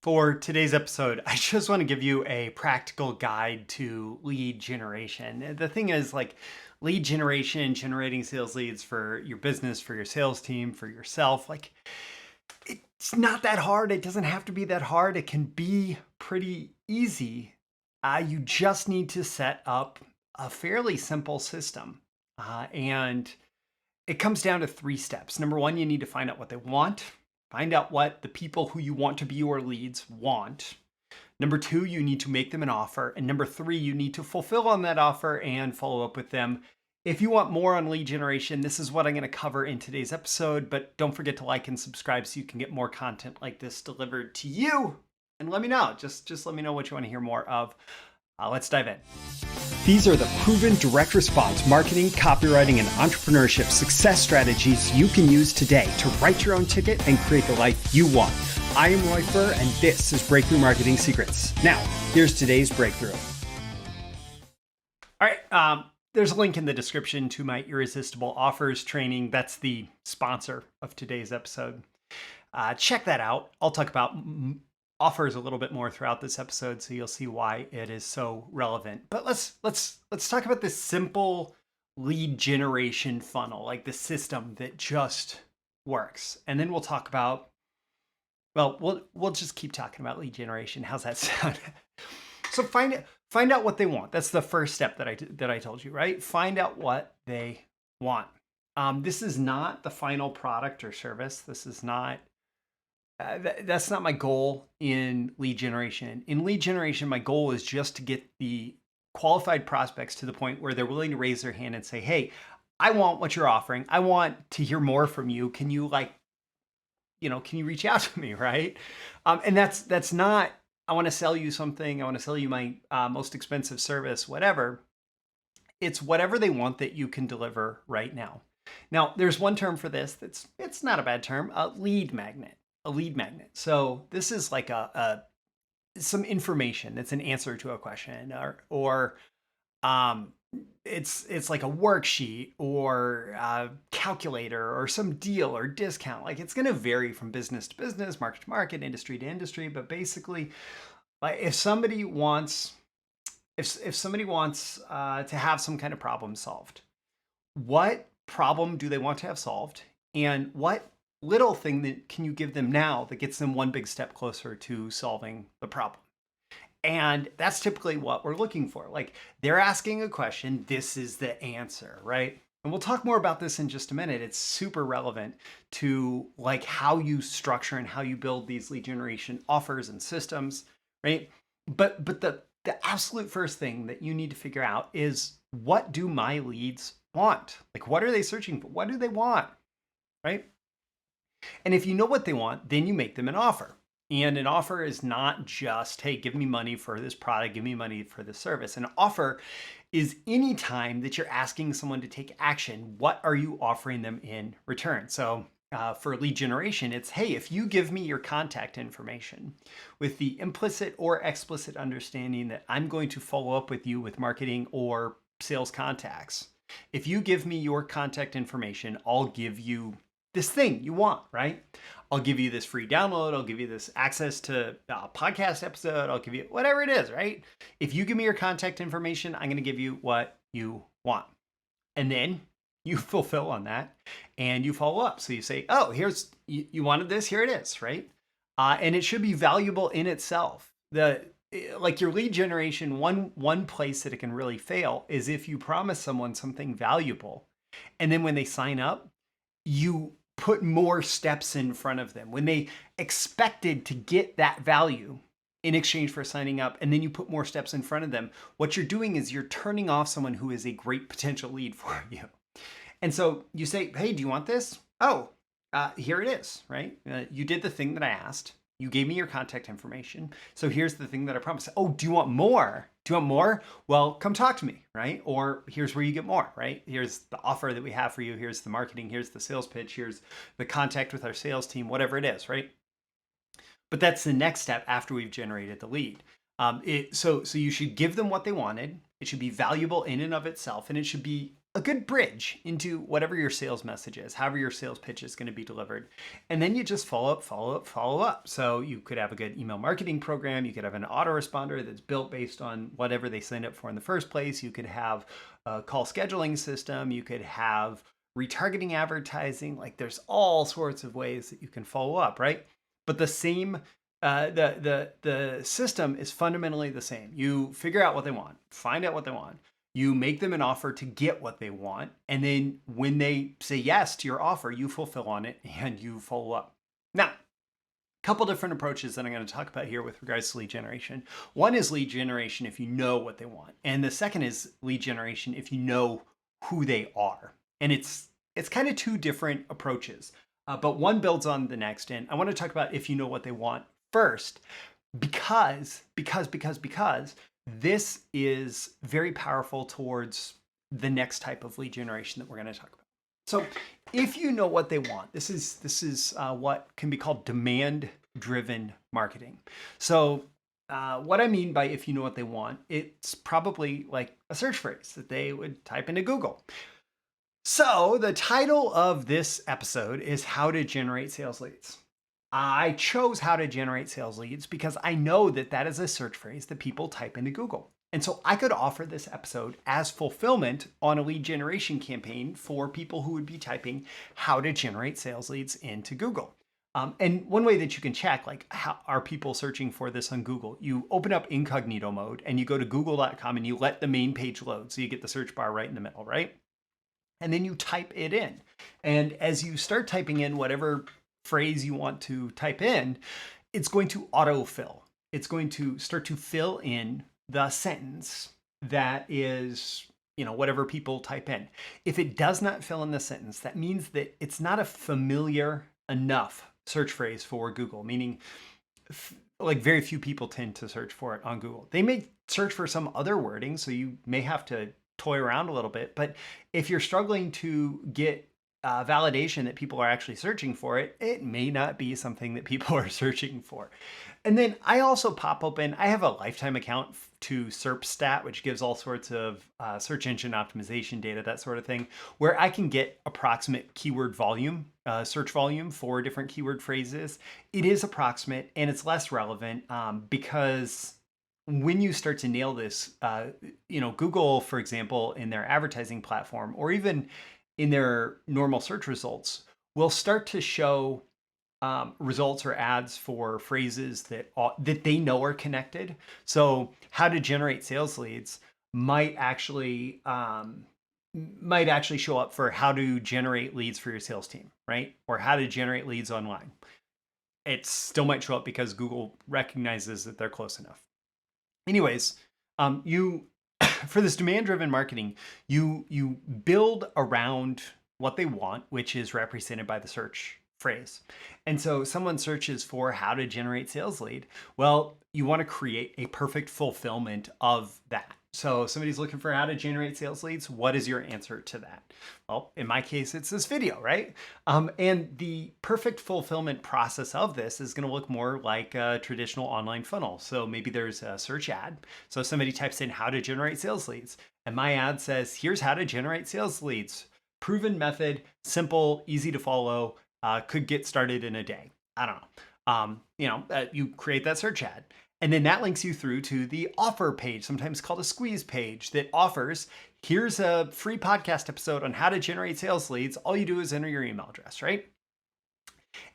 For today's episode, I just want to give you a practical guide to lead generation. The thing is, lead generation, generating sales leads for your business, for your sales team, for yourself, it's not that hard. It doesn't have to be that hard. It can be pretty easy. You just need to set up a fairly simple system. And it comes down to 3 steps. Number 1, you need to find out what they want. Find out what the people who you want to be your leads want. Number 2, you need to make them an offer. And number 3, you need to fulfill on that offer and follow up with them. If you want more on lead generation, this is what I'm going to cover in today's episode. But don't forget to like and subscribe so you can get more content like this delivered to you. And let me know. Just let me know what you want to hear more of. Let's dive in. These are the proven direct response marketing, copywriting, and entrepreneurship success strategies you can use today to write your own ticket and create the life you want. I am Roy Furr, and this is Breakthrough Marketing Secrets. Now, here's today's breakthrough. All right, there's a link in the description to my Irresistible offers training. That's the sponsor of today's episode. Check that out. I'll talk about offers a little bit more throughout this episode, so you'll see why it is so relevant. But let's talk about this simple lead generation funnel, like the system that just works. And then we'll talk about, we'll just keep talking about lead generation. How's that sound? So find out what they want. That's the first step that I told you, right? Find out what they want. This is not the final product or service. This is not that's not my goal in lead generation. In lead generation, my goal is just to get the qualified prospects to the point where they're willing to raise their hand and say, hey, I want what you're offering. I want to hear more from you. Can you can you reach out to me, right? And that's not, I want to sell you something. I want to sell you my most expensive service, whatever. It's whatever they want that you can deliver right now. Now, there's one term for this it's not a bad term, a lead magnet. A lead magnet. So this is like some information that's an answer to a question, or it's like a worksheet or a calculator or some deal or discount. Like, it's going to vary from business to business, market to market, industry to industry. But basically, like, if somebody wants to have some kind of problem solved, what problem do they want to have solved, and what little thing that can you give them now that gets them one big step closer to solving the problem? And that's typically what we're looking for. Like, they're asking a question, this is the answer, right? And we'll talk more about this in just a minute. It's super relevant to like how you structure and how you build these lead generation offers and systems, right? But the absolute first thing that you need to figure out is, what do my leads want? Like, what are they searching for? What do they want, right? And if you know what they want, then you make them an offer. And an offer is not just, hey, give me money for this product, give me money for this service. An offer is any time that you're asking someone to take action, what are you offering them in return? So for lead generation, it's, hey, if you give me your contact information with the implicit or explicit understanding that I'm going to follow up with you with marketing or sales contacts, if you give me your contact information, I'll give you this thing you want, right? I'll give you this free download. I'll give you this access to a podcast episode. I'll give you whatever it is, right? If you give me your contact information, I'm going to give you what you want. And then you fulfill on that and you follow up. So you say, oh, you wanted this, here it is, right? And it should be valuable in itself. Like your lead generation, one place that it can really fail is if you promise someone something valuable, and then when they sign up, you put more steps in front of them when they expected to get that value in exchange for signing up, and then you put more steps in front of them. What you're doing is you're turning off someone who is a great potential lead for you. And so you say, hey, do you want this? Oh, here it is, right? You did the thing that I asked. You gave me your contact information. So here's the thing that I promised. Oh, do you want more? Do you want more? Well, come talk to me, right? Or here's where you get more, right? Here's the offer that we have for you. Here's the marketing. Here's the sales pitch. Here's the contact with our sales team, whatever it is, right? But that's the next step after we've generated the lead. So you should give them what they wanted. It should be valuable in and of itself, and it should be a good bridge into whatever your sales message is, however your sales pitch is going to be delivered. And then you just follow up, follow up, follow up. So you could have a good email marketing program. You could have an autoresponder that's built based on whatever they signed up for in the first place. You could have a call scheduling system. You could have retargeting advertising. Like there's all sorts of ways that you can follow up, right? But the same the system is fundamentally the same. You figure out what they want, find out what they want. You make them an offer to get what they want. And then when they say yes to your offer, you fulfill on it and you follow up. Now, a couple different approaches that I'm going to talk about here with regards to lead generation. One is lead generation if you know what they want. And the second is lead generation if you know who they are. And it's kind of two different approaches, but one builds on the next. And I want to talk about if you know what they want first, because this is very powerful towards the next type of lead generation that we're going to talk about. So if you know what they want, this is what can be called demand-driven marketing. So what I mean by if you know what they want, it's probably like a search phrase that they would type into Google. So the title of this episode is How to Generate Sales Leads. I chose how to generate sales leads because I know that that is a search phrase that people type into Google. And so I could offer this episode as fulfillment on a lead generation campaign for people who would be typing how to generate sales leads into Google. And one way that you can check, like, how are people searching for this on Google? You open up incognito mode and you go to google.com and you let the main page load. So you get the search bar right in the middle, right? And then you type it in. And as you start typing in whatever phrase you want to type in, it's going to autofill. It's going to start to fill in the sentence that is, whatever people type in. If it does not fill in the sentence, that means that it's not a familiar enough search phrase for Google, meaning like very few people tend to search for it on Google. They may search for some other wording, so you may have to toy around a little bit. But if you're struggling to get validation that people are actually searching for it, it may not be something that people are searching for. And then I also pop open, I have a lifetime account to SERPstat, which gives all sorts of search engine optimization data, that sort of thing, where I can get approximate keyword volume, search volume for different keyword phrases. It is approximate and it's less relevant because when you start to nail this, Google, for example, in their advertising platform, or even in their normal search results, will start to show results or ads for phrases that they know are connected. So how to generate sales leads might actually show up for how to generate leads for your sales team, right? Or how to generate leads online. It still might show up because Google recognizes that they're close enough. Anyways, for this demand-driven marketing, you build around what they want, which is represented by the search phrase. And so someone searches for how to generate sales lead. Well, you want to create a perfect fulfillment of that. So somebody's looking for how to generate sales leads. What is your answer to that? Well, in my case, it's this video, right? And the perfect fulfillment process of this is going to look more like a traditional online funnel. So maybe there's a search ad. So somebody types in how to generate sales leads. And my ad says, here's how to generate sales leads. Proven method, simple, easy to follow, could get started in a day. I don't know. You create that search ad. And then that links you through to the offer page, sometimes called a squeeze page, that offers, here's a free podcast episode on how to generate sales leads. All you do is enter your email address, right?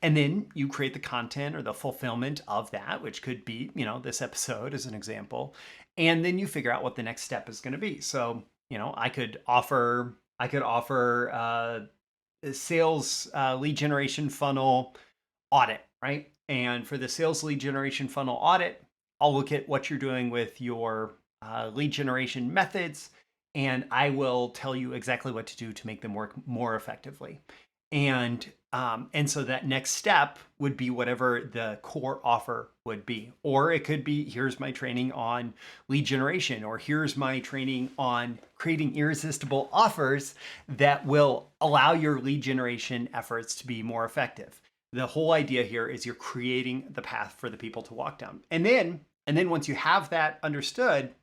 And then you create the content or the fulfillment of that, which could be, this episode as an example. And then you figure out what the next step is going to be. So, I could offer a sales lead generation funnel audit, right? And for the sales lead generation funnel audit, I'll look at what you're doing with your lead generation methods, and I will tell you exactly what to do to make them work more effectively. And so that next step would be whatever the core offer would be. Or it could be, here's my training on lead generation, or here's my training on creating irresistible offers that will allow your lead generation efforts to be more effective. The whole idea here is you're creating the path for the people to walk down. And then once you have that understood,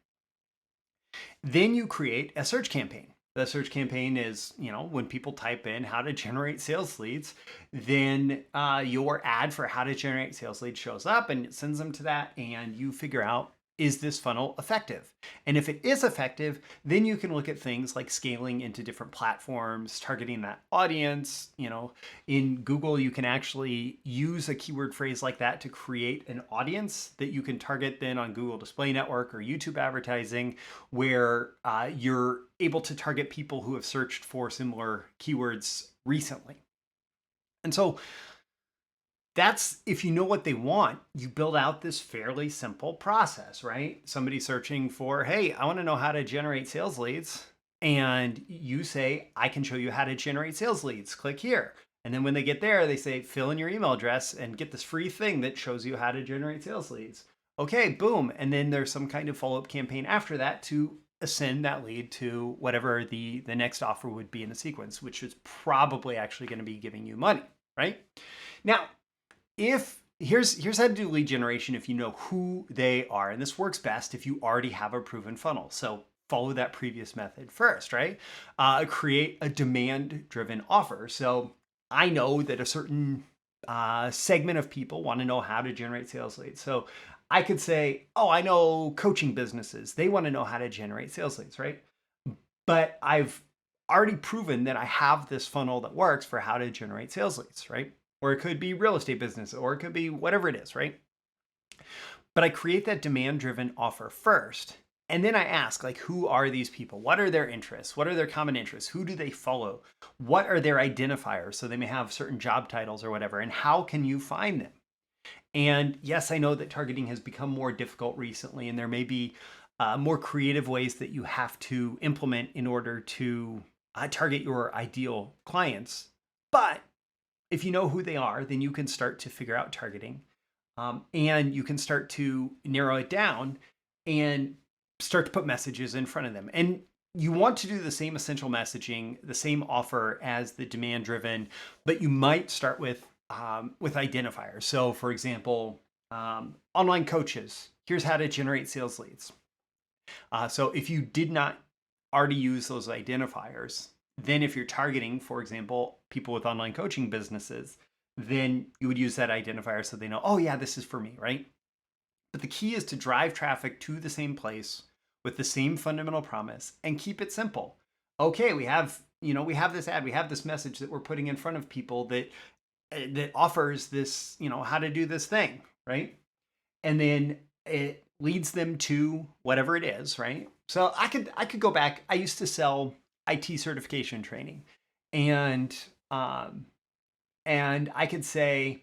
then you create a search campaign. the search campaign is, when people type in how to generate sales leads, then your ad for how to generate sales leads shows up and it sends them to that, and you figure out, is this funnel effective? And if it is effective, then you can look at things like scaling into different platforms, targeting that audience. In Google, you can actually use a keyword phrase like that to create an audience that you can target then on Google Display Network or YouTube advertising, where you're able to target people who have searched for similar keywords recently. And so that's, if you know what they want, you build out this fairly simple process, right? Somebody searching for, hey, I want to know how to generate sales leads. And you say, I can show you how to generate sales leads. Click here. And then when they get there, they say, fill in your email address and get this free thing that shows you how to generate sales leads. Okay, boom. And then there's some kind of follow-up campaign after that to send that lead to whatever the next offer would be in the sequence, which is probably actually going to be giving you money, right? Now, here's how to do lead generation if you know who they are. And this works best if you already have a proven funnel. So follow that previous method first, right? Create a demand-driven offer. So I know that a certain segment of people want to know how to generate sales leads. So I could say, oh, I know coaching businesses. They want to know how to generate sales leads, right? But I've already proven that I have this funnel that works for how to generate sales leads, right? Or it could be real estate business, or it could be whatever it is, right? But I create that demand-driven offer first. And then I ask, like, who are these people? What are their interests? What are their common interests? Who do they follow? What are their identifiers? So they may have certain job titles or whatever. And how can you find them? And yes, I know that targeting has become more difficult recently, and there may be more creative ways that you have to implement in order to target your ideal clients. But if you know who they are, then you can start to figure out targeting, and you can start to narrow it down and start to put messages in front of them. And you want to do the same essential messaging, the same offer as the demand driven, but you might start with identifiers. So for example, online coaches, here's how to generate sales leads. So if you did not already use those identifiers, then if you're targeting, for example, people with online coaching businesses, then you would use that identifier so they know, oh yeah, this is for me, right? But the key is to drive traffic to the same place with the same fundamental promise and keep it simple. Okay, we have this ad, we have this message that we're putting in front of people that offers this, how to do this thing, right? And then it leads them to whatever it is, right? So I could go back. I used to sell IT certification training, and I could say,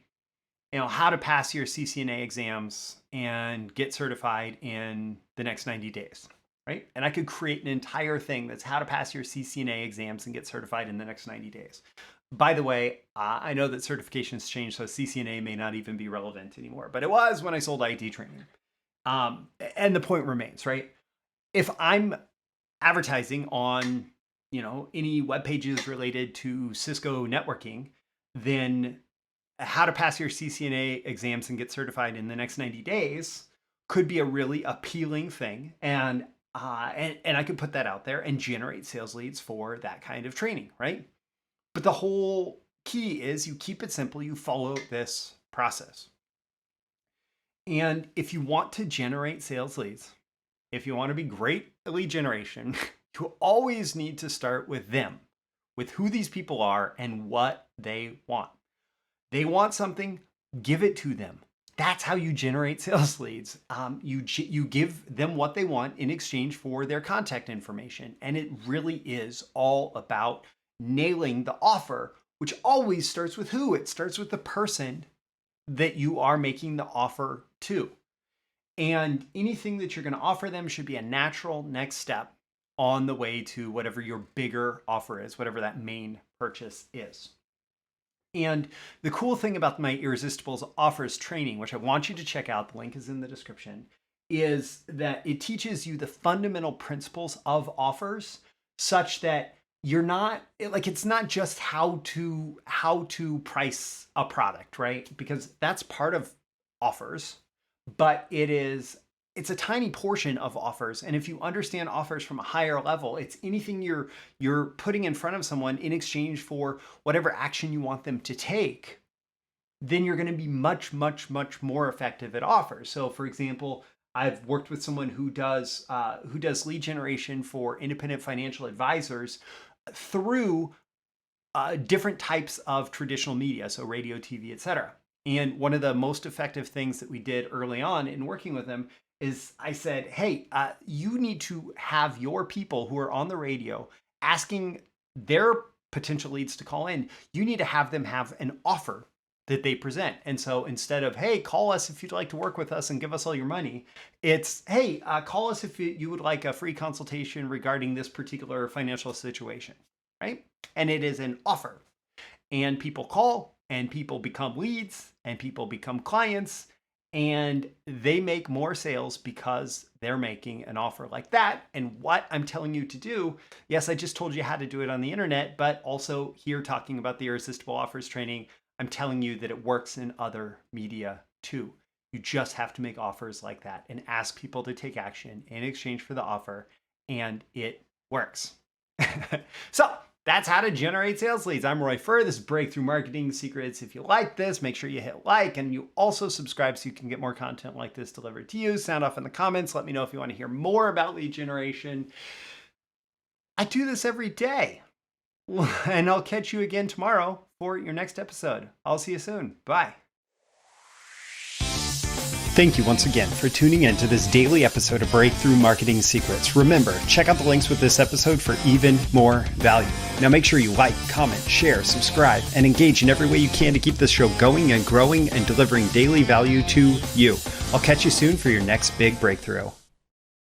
how to pass your CCNA exams and get certified in the next 90 days, right? And I could create an entire thing that's how to pass your CCNA exams and get certified in the next 90 days. By the way, I know that certifications change, so CCNA may not even be relevant anymore, but it was when I sold IT training. And the point remains, right? If I'm advertising on, any web pages related to Cisco networking, then how to pass your CCNA exams and get certified in the next 90 days could be a really appealing thing. And I could put that out there and generate sales leads for that kind of training, right? But the whole key is you keep it simple, you follow this process. And if you want to generate sales leads, if you want to be great at lead generation, you always need to start with them, with who these people are and what they want. They want something, give it to them. That's how you generate sales leads. You give them what they want in exchange for their contact information. And it really is all about nailing the offer, which always starts with who? It starts with the person that you are making the offer to. And anything that you're going to offer them should be a natural next step on the way to whatever your bigger offer is, whatever that main purchase is. And the cool thing about my Irresistible offers training, which I want you to check out, the link is in the description, is that it teaches you the fundamental principles of offers such that you're not like, it's not just how to price a product, right? Because that's part of offers, but it is it's a tiny portion of offers. And if you understand offers from a higher level, it's anything you're putting in front of someone in exchange for whatever action you want them to take, then you're going to be much, much, much more effective at offers. So for example, I've worked with someone who does lead generation for independent financial advisors through different types of traditional media, so radio, TV, etc. And one of the most effective things that we did early on in working with them is I said, hey, you need to have your people who are on the radio asking their potential leads to call in. You need to have them have an offer that they present. And so instead of, hey, call us if you'd like to work with us and give us all your money, it's, hey, call us if you would like a free consultation regarding this particular financial situation, right? And it is an offer. And people call, and people become leads, and people become clients, and they make more sales because they're making an offer like that. And what I'm telling you to do, yes, I just told you how to do it on the internet, but also here talking about the Irresistible Offers training, I'm telling you that it works in other media too. You just have to make offers like that and ask people to take action in exchange for the offer, and it works. So that's how to generate sales leads. I'm Roy Furr. This is Breakthrough Marketing Secrets. If you like this, make sure you hit like, and you also subscribe so you can get more content like this delivered to you. Sound off in the comments. Let me know if you want to hear more about lead generation. I do this every day. And I'll catch you again tomorrow for your next episode. I'll see you soon. Bye. Thank you once again for tuning in to this daily episode of Breakthrough Marketing Secrets. Remember, check out the links with this episode for even more value. Now make sure you like, comment, share, subscribe, and engage in every way you can to keep this show going and growing and delivering daily value to you. I'll catch you soon for your next big breakthrough.